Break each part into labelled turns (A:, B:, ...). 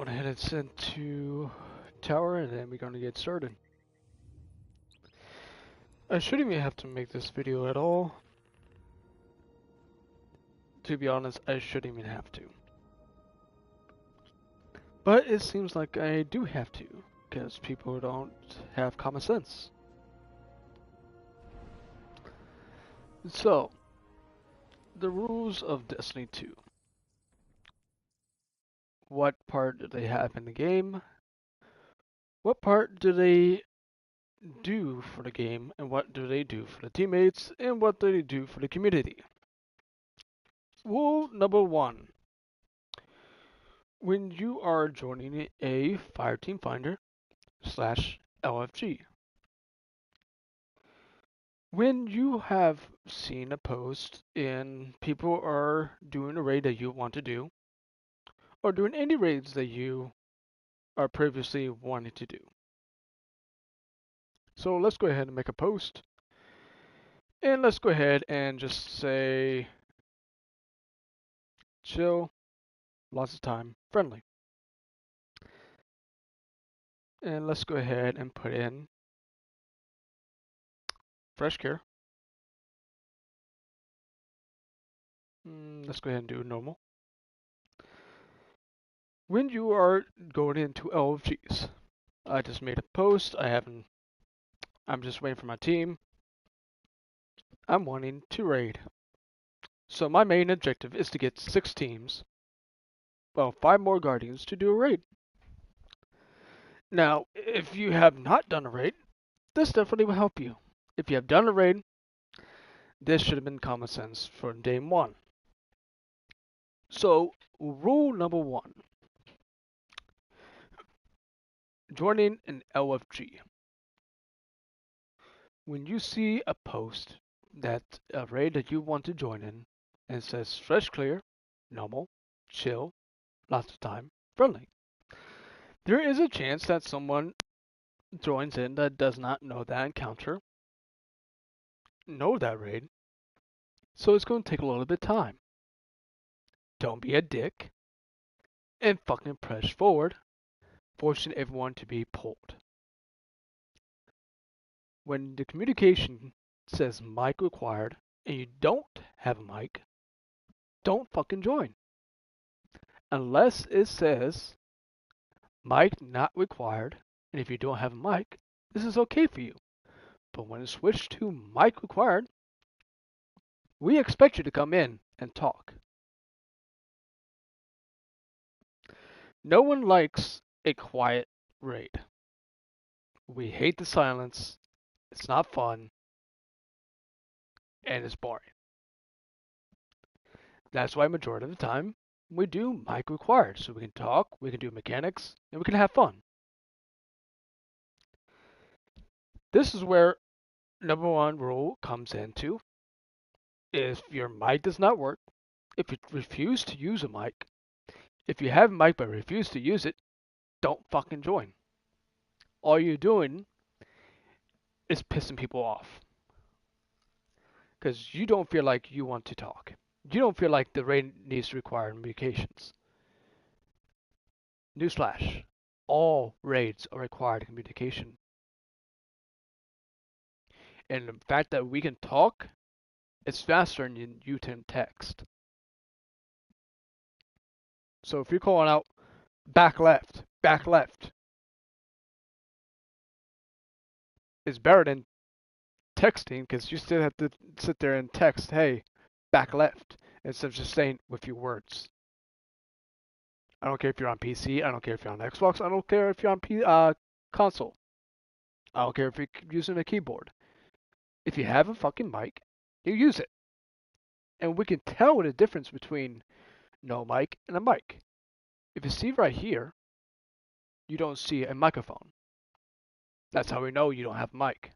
A: go ahead and send to tower, and then we're going to get started. I shouldn't even have to make this video at all. To be honest, I shouldn't even have to. But it seems like I do have to, because people don't have common sense. So, the rules of Destiny 2. What part do they have in the game? What part do they do for the game, and what do they do for the teammates, and what do they do for the community? Rule number 1. When you are joining a Fireteam Finder / LFG, when you have seen a post and people are doing a raid that you want to do, or doing any raids that you are previously wanting to do. So let's go ahead and make a post. And let's go ahead and just say chill, lots of time, friendly. And let's go ahead and put in fresh care. Let's go ahead and do normal. When you are going into LFGs, I just made a post. I'm just waiting for my team. I'm wanting to raid. So my main objective is to get 6 teams, well, 5 more guardians to do a raid. Now, if you have not done a raid, this definitely will help you. If you have done a raid, this should have been common sense from day 1. So, rule number 1. Joining an LFG. When you see a post that a raid that you want to join in, and it says fresh clear, normal, chill, lots of time, friendly, there is a chance that someone joins in that does not know that encounter, know that raid, so it's going to take a little bit of time. Don't be a dick, and fucking press forward, forcing everyone to be pulled. When the communication says mic required, and you don't have a mic, don't fucking join. Unless it says mic not required, and if you don't have a mic, this is okay for you. But when it's switched to mic required, we expect you to come in and talk. No one likes a quiet raid. We hate the silence, it's not fun, and it's boring. That's why majority of the time we do mic required, so we can talk, we can do mechanics, and we can have fun. This is where number 1 rule comes into. If your mic does not work, if you refuse to use a mic, if you have a mic but refuse to use it, don't fucking join. All you're doing is pissing people off. Because you don't feel like you want to talk. You don't feel like the raid needs to require communications. Newsflash. All raids are required communication. And the fact that we can talk, it's faster than you can text. So if you're calling out back left, it's better than texting because you still have to sit there and text, hey, back left, instead of just saying with your words. I don't care if you're on PC, I don't care if you're on Xbox, I don't care if you're on console. I don't care if you're using a keyboard. If you have a fucking mic, you use it. And we can tell the difference between no mic and a mic. If you see right here, you don't see a microphone. That's how we know you don't have a mic.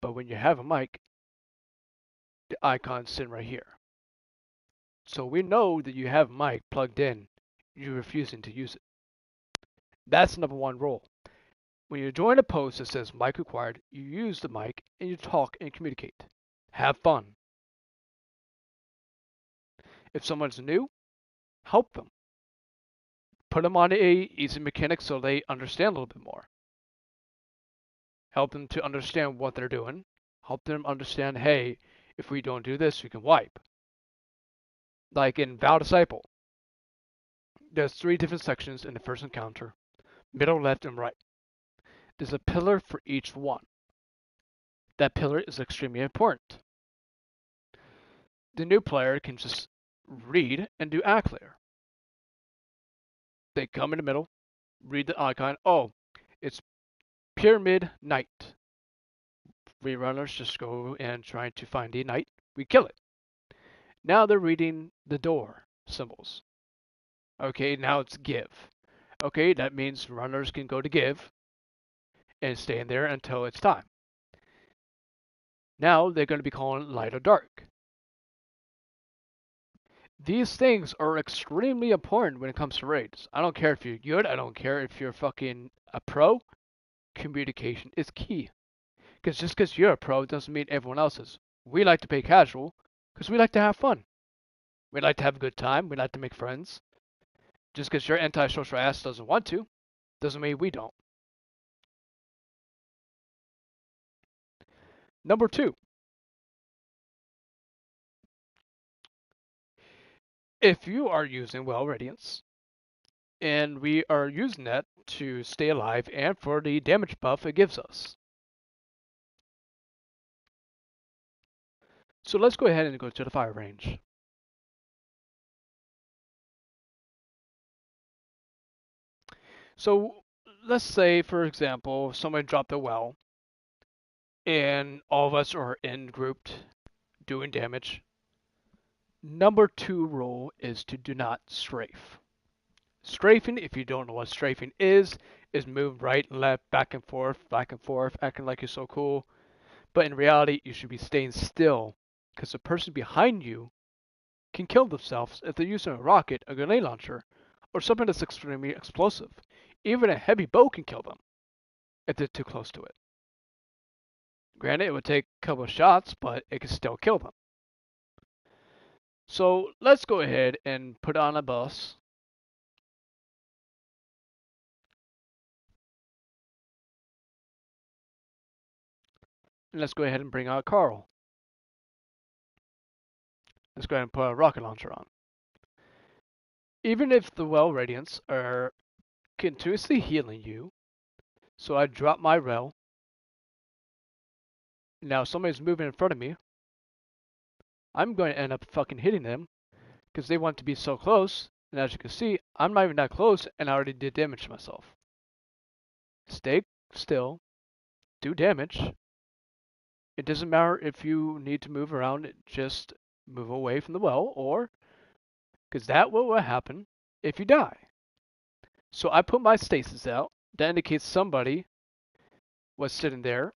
A: But when you have a mic, the icon's sitting right here. So we know that you have a mic plugged in, you're refusing to use it. That's number 1 rule. When you join a post that says mic required, you use the mic and you talk and communicate. Have fun. If someone's new, help them. Put them on a easy mechanic so they understand a little bit more. Help them to understand what they're doing. Help them understand, hey, if we don't do this, we can wipe. Like in Vow Disciple, there's 3 different sections in the first encounter: middle, left, and right. There's a pillar for each one. That pillar is extremely important. The new player can just read and do act clear. They come in the middle, read the icon. Oh, it's Pyramid Knight. We runners just go and try to find the knight. We kill it. Now they're reading the door symbols. Okay, now it's give. Okay, that means runners can go to give and stay in there until it's time. Now they're going to be calling light or dark. These things are extremely important when it comes to raids. I don't care if you're good. I don't care if you're fucking a pro. Communication is key. Because just because you're a pro doesn't mean everyone else is. We like to play casual because we like to have fun. We like to have a good time. We like to make friends. Just because your antisocial ass doesn't want to doesn't mean we don't. Number 2, if you are using Well Radiance, and we are using that to stay alive and for the damage buff it gives us. So let's go ahead and go to the fire range. So let's say, for example, someone dropped a well, and all of us are in grouped doing damage. Number 2 rule is to do not strafe. Strafing, if you don't know what strafing is move right and left, back and forth, acting like you're so cool. But in reality, you should be staying still, because the person behind you can kill themselves if they're using a rocket, a grenade launcher, or something that's extremely explosive. Even a heavy bow can kill them if they're too close to it. Granted, it would take a couple of shots, but it can still kill them. So let's go ahead and put on a bus. And let's go ahead and bring out Carl. Let's go ahead and put a rocket launcher on. Even if the well radiants are continuously healing you, so I drop my rel. Now somebody's moving in front of me. I'm going to end up fucking hitting them because they want to be so close. And as you can see, I'm not even that close and I already did damage to myself. Stay still, do damage. It doesn't matter if you need to move around, just move away from the well, or because that will happen if you die. So I put my stasis out. That indicates somebody was sitting there,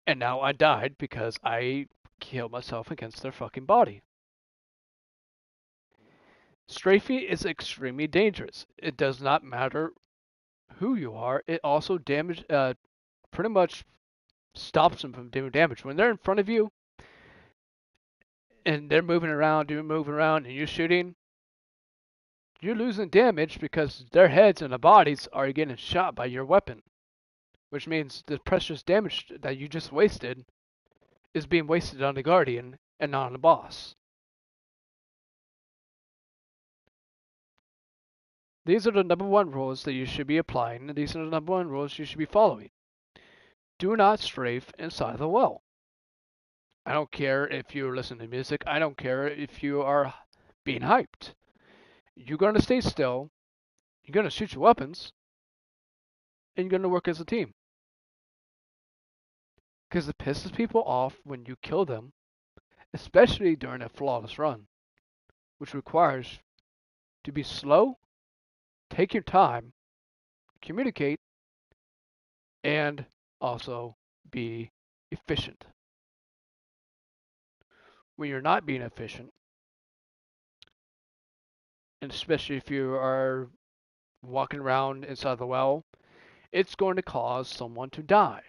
A: and now I died because I killed myself against their fucking body. Strafing is extremely dangerous. It does not matter who you are. It also pretty much stops them from doing damage. When they're in front of you and they're moving around, and you're shooting, you're losing damage because their heads and their bodies are getting shot by your weapon. Which means the precious damage that you just wasted is being wasted on the Guardian and not on the boss. These are the number 1 rules that you should be applying, and these are the number 1 rules you should be following. Do not strafe inside the well. I don't care if you're listening to music. I don't care if you are being hyped. You're going to stay still. You're going to shoot your weapons. And you're going to work as a team. Because it pisses people off when you kill them, especially during a flawless run, which requires to be slow, take your time, communicate, and also be efficient. When you're not being efficient, and especially if you are walking around inside the well, it's going to cause someone to die.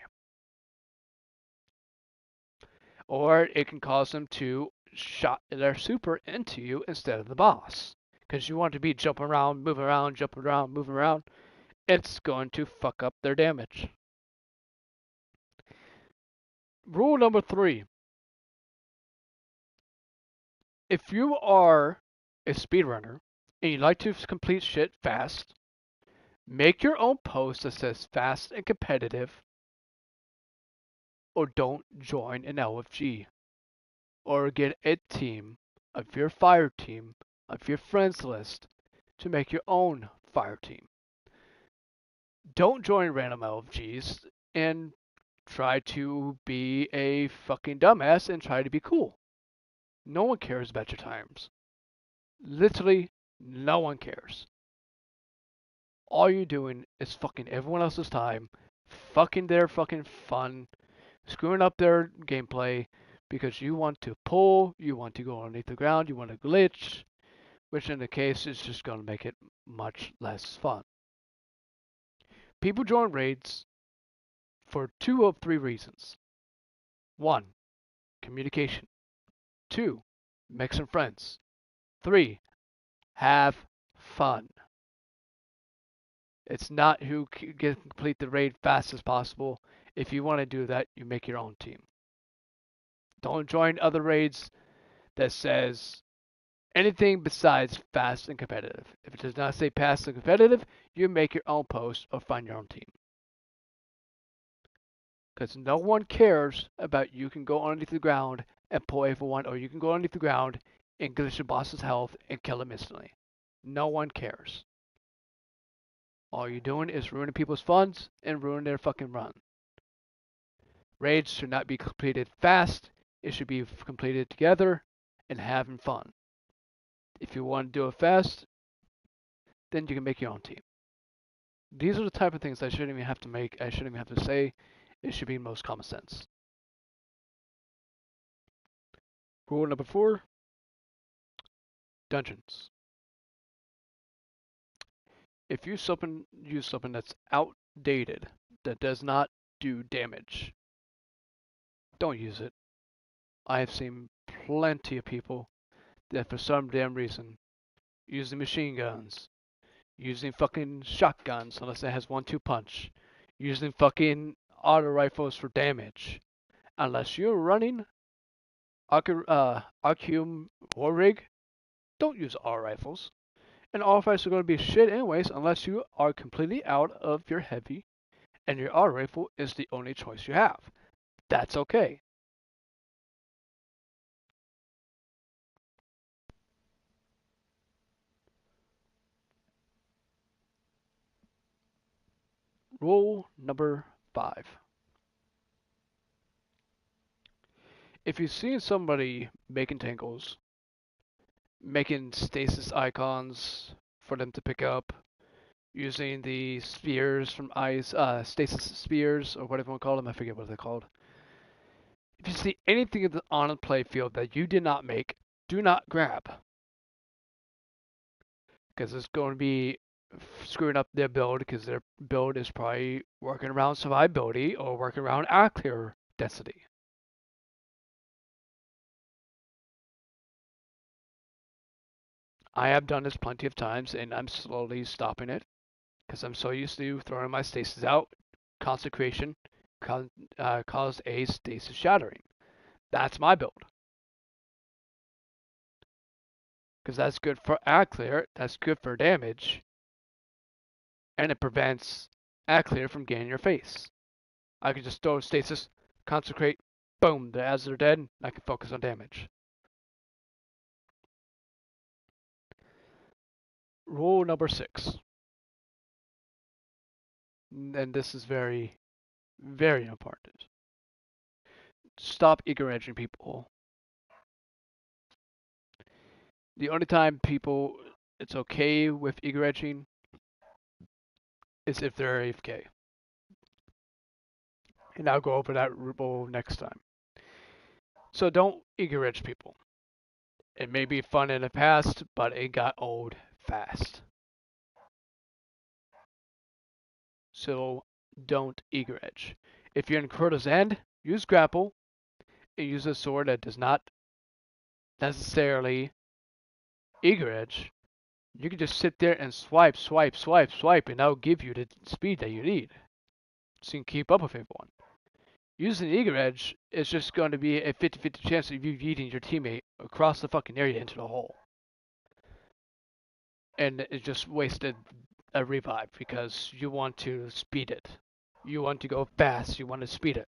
A: Or it can cause them to shot their super into you instead of the boss. because you want to be jumping around, moving around, jumping around, moving around. It's going to fuck up their damage. Rule number 3. If you are a speedrunner and you like to complete shit fast, make your own post that says fast and competitive, or don't join an LFG. Or get a team of your fire team, of your friends list, to make your own fire team. Don't join random LFGs and try to be a fucking dumbass and try to be cool. No one cares about your times. Literally, no one cares. All you're doing is fucking everyone else's time, fucking their fucking fun, screwing up their gameplay because you want to pull, you want to go underneath the ground, you want to glitch, which in the case is just going to make it much less fun. People join raids for 2 of 3 reasons. 1. Communication. 2. Make some friends. 3. Have fun. It's not who can complete the raid fast as possible. If you want to do that, you make your own team. Don't join other raids that says anything besides fast and competitive. If it does not say fast and competitive, you make your own post or find your own team. Because no one cares about you can go underneath the ground and pull everyone, or you can go underneath the ground and glitch the boss's health and kill him instantly. No one cares. All you're doing is ruining people's funds and ruining their fucking run. Raids should not be completed fast. It should be completed together and having fun. If you want to do it fast, then you can make your own team. These are the type of things I shouldn't even have to make. I shouldn't even have to say. It should be most common sense. Rule number 4. Dungeons. If you use something that's outdated, that does not do damage, don't use it. I have seen plenty of people that for some damn reason, using machine guns, using fucking shotguns unless it has 1-2 punch, using fucking auto rifles for damage. Unless you're running Arcum War Rig, don't use auto rifles. And auto rifles are going to be shit anyways unless you are completely out of your heavy and your auto rifle is the only choice you have. That's okay. Rule number 5. If you see somebody making tangles, making stasis icons for them to pick up, using the spheres from ice, stasis spheres, or whatever you want to call them, I forget what they're called. If you see anything on the playfield that you did not make, do not grab. Because it's going to be screwing up their build, because their build is probably working around survivability or working around clear density. I have done this plenty of times, and I'm slowly stopping it because I'm so used to throwing my stasis out. Consecration caused a stasis shattering. That's my build. Because that's good for clear, that's good for damage, and it prevents clear from getting your face. I can just throw stasis, consecrate, boom, the ads are dead, I can focus on damage. Rule number 6. And this is very, very important. Stop eager edging people. The only time it's okay with eager edging is if they're AFK. And I'll go over that rule next time. So don't eager edge people. It may be fun in the past, but it got old fast. So don't eager edge. If you're in Crota's End, use grapple and use a sword that does not necessarily eager edge, You can just sit there and swipe, swipe, swipe, swipe, and that'll give you the speed that you need so you can keep up with everyone. Using the eager edge is just going to be a 50-50 chance of you yeeting your teammate across the fucking area into the hole. And it just wasted a revive because you want to speed it. You want to go fast, you want to speed it.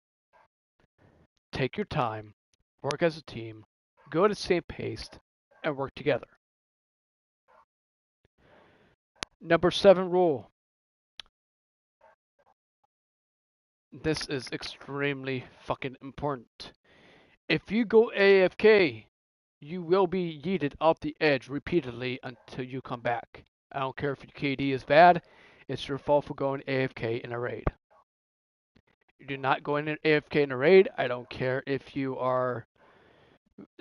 A: Take your time, work as a team, go at the same pace, and work together. Number 7 rule. This is extremely fucking important. If you go AFK, you will be yeeted off the edge repeatedly until you come back. I don't care if your KD is bad, it's your fault for going AFK in a raid. You do not go in AFK in a raid. I don't care if you are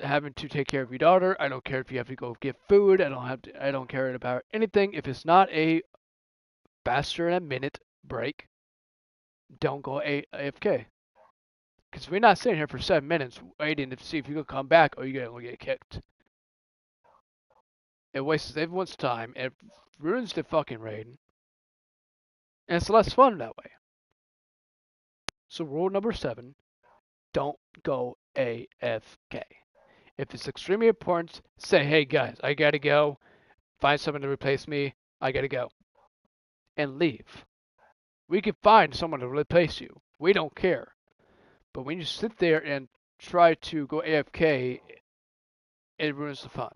A: having to take care of your daughter. I don't care if you have to go get food. I don't care about anything. If it's not a faster than a minute break, don't go AFK. Because we're not sitting here for 7 minutes waiting to see if you can come back or you're going to get kicked. It wastes everyone's time. It ruins the fucking raid. And it's less fun that way. So rule number 7, don't go AFK. If it's extremely important, say, hey guys, I gotta go. Find someone to replace me. I gotta go. And leave. We can find someone to replace you. We don't care. But when you sit there and try to go AFK, it ruins the fun.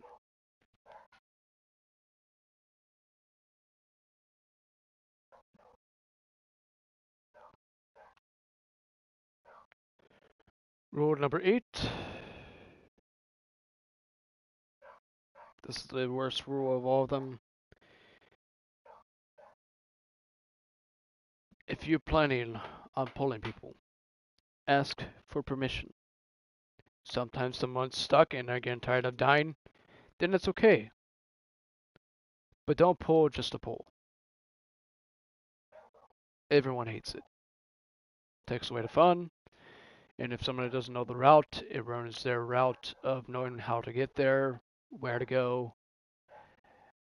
A: Rule number 8. This is the worst rule of all of them. If you're planning on pulling people, ask for permission. Sometimes someone's stuck and they're getting tired of dying, then it's okay. But don't pull just to pull. Everyone hates it. Takes away the fun. And if somebody doesn't know the route, it ruins their route of knowing how to get there, where to go,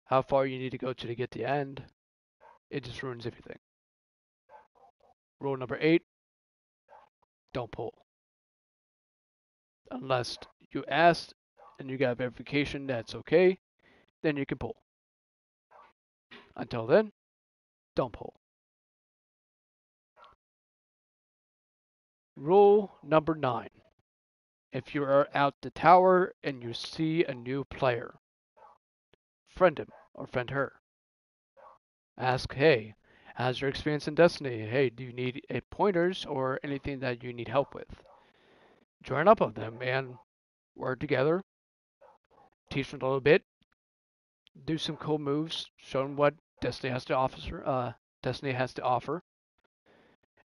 A: how far you need to go to get the end. It just ruins everything. Rule number 8, don't pull. Unless you asked and you got verification that's okay, then you can pull. Until then, don't pull. Rule number 9. If you are at the tower and you see a new player, friend him or friend her. Ask, hey, how's your experience in Destiny? Hey, do you need pointers or anything that you need help with? Join up with them and work together. Teach them a little bit. Do some cool moves. Show them what Destiny has to offer.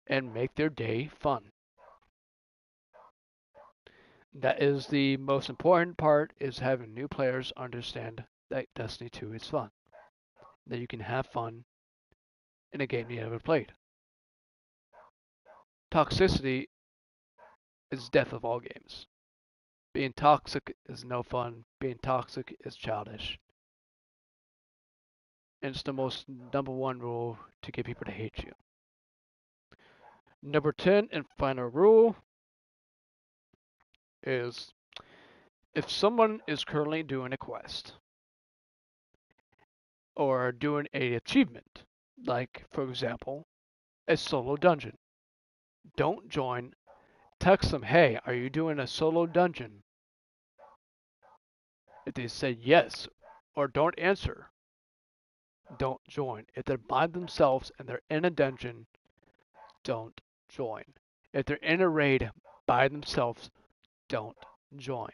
A: And make their day fun. That is the most important part, is having new players understand that Destiny 2 is fun. That you can have fun in a game you haven't played. Toxicity is death of all games. Being toxic is no fun. Being toxic is childish. And it's the most number 1 rule to get people to hate you. Number 10 and final rule is, if someone is currently doing a quest or doing an achievement, like, for example, a solo dungeon, don't join. Text them, hey, are you doing a solo dungeon? If they say yes or don't answer, don't join. If they're by themselves and they're in a dungeon, don't join. If they're in a raid by themselves, don't join.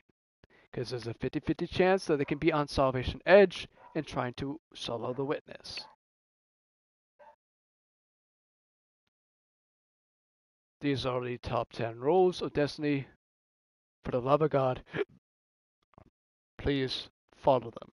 A: Because there's a 50-50 chance that they can be on Salvation Edge and trying to solo the witness. These are the top 10 rules of Destiny. For the love of God, please follow them.